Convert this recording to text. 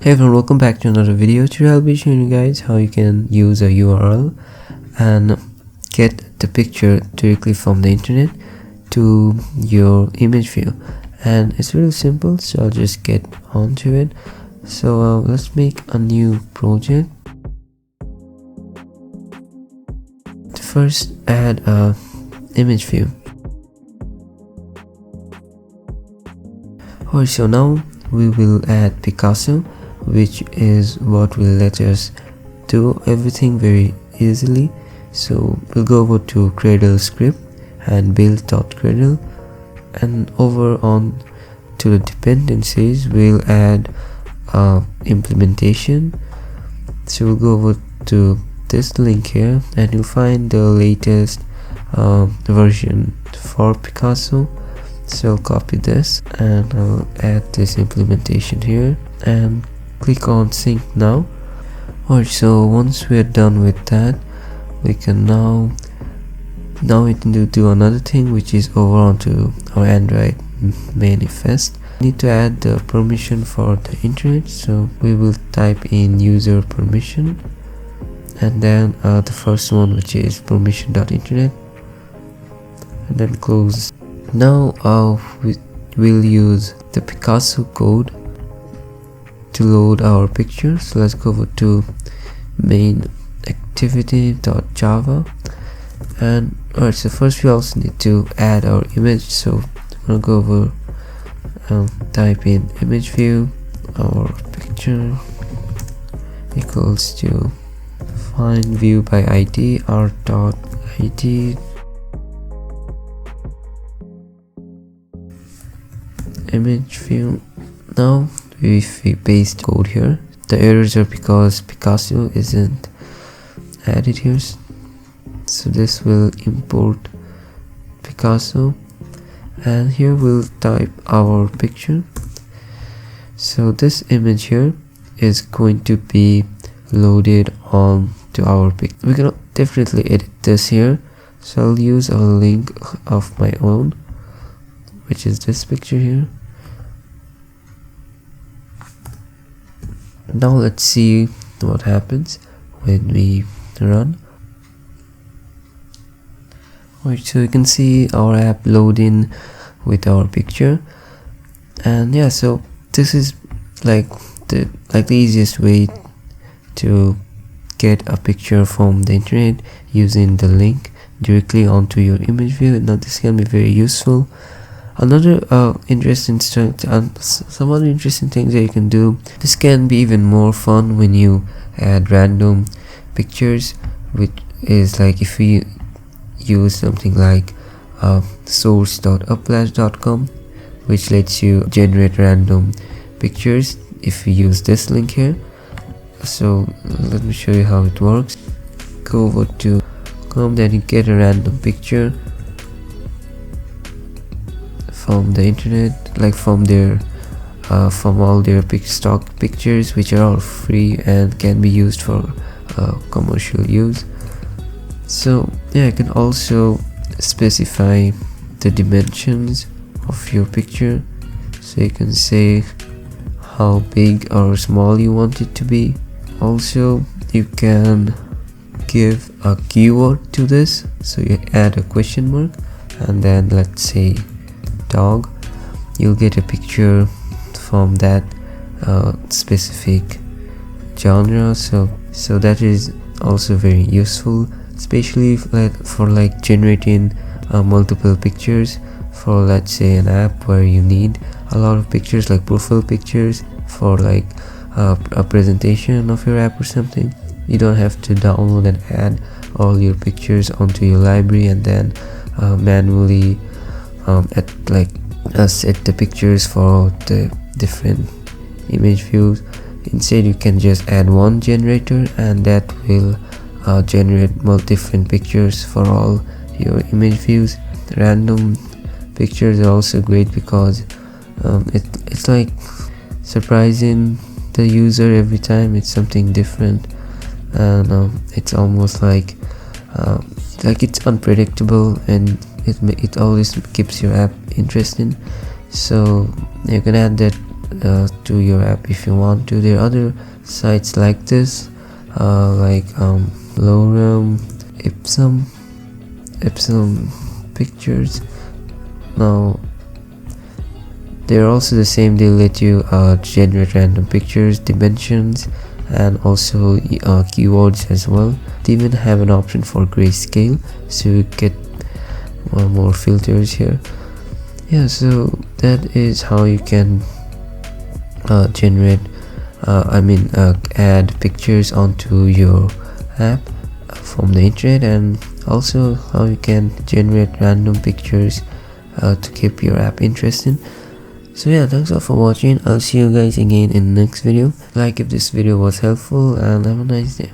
Hey everyone, welcome back to another video. Today I'll be showing you guys how you can use a URL and get the picture directly from the internet to your image view, and it's really simple, so I'll just get onto it. So let's make a new project. First add a image view. Alright, so now we will add Picasso, which is what will let us do everything very easily. So we'll go over to Cradle script and build.cradle, and over on to the dependencies we'll add implementation. So we'll go over to this link here and you'll find the latest version for Picasso. So I'll copy this and I'll add this implementation here and click on sync now. Alright, so once we're done with that, we can now we can do another thing, which is over onto our Android manifest. We need to add the permission for the internet, so we will type in user permission and then the first one, which is permission.internet, and then close. Now we'll use the Picasso code to load our picture. So let's go over to main activity.java, and alright, so first we also need to add our image. So I'm gonna go over type in image view, our picture equals to find view by id art.id image view. Now if we paste code here, the errors are because Picasso isn't added here, so this will import Picasso, and here we'll type our picture. So this image here is going to be loaded on to our picture. We can definitely edit this here, so I'll use a link of my own, which is this picture here. Now let's see what happens when we run. Alright, so you can see our app loading with our picture, and yeah, so this is like the easiest way to get a picture from the internet using the link directly onto your image view. Now this can be very useful. Another some other interesting things that you can do. This can be even more fun when you add random pictures, which is like if we use something like source.uplash.com, which lets you generate random pictures if we use this link here. So let me show you how it works. Go over to Chrome, then you get a random picture from the internet, like from their from all their stock pictures, which are all free and can be used for commercial use. So yeah, you can also specify the dimensions of your picture, so you can say how big or small you want it to be. Also you can give a keyword to this, so you add a question mark and then let's say dog. You'll get a picture from that specific genre, so that is also very useful, especially for like generating multiple pictures for, let's say, an app where you need a lot of pictures, like profile pictures for like a presentation of your app or something. You don't have to download and add all your pictures onto your library and then manually set the pictures for the different image views. Instead you can just add one generator and that will generate different pictures for all your image views. Random pictures are also great because it's like surprising the user every time. It's something different, and it's almost like it's unpredictable, and it always keeps your app interesting. So you can add that to your app if you want to. There are other sites like this, like Lorem, Ipsum Pictures. Now they're also the same. They let you generate random pictures, dimensions, and also keywords as well. They even have an option for grayscale, so you get more filters here. Yeah, so that is how you can generate add pictures onto your app from the internet, and also how you can generate random pictures to keep your app interesting. So yeah, thanks all for watching. I'll see you guys again in the next video. Like if this video was helpful, and have a nice day.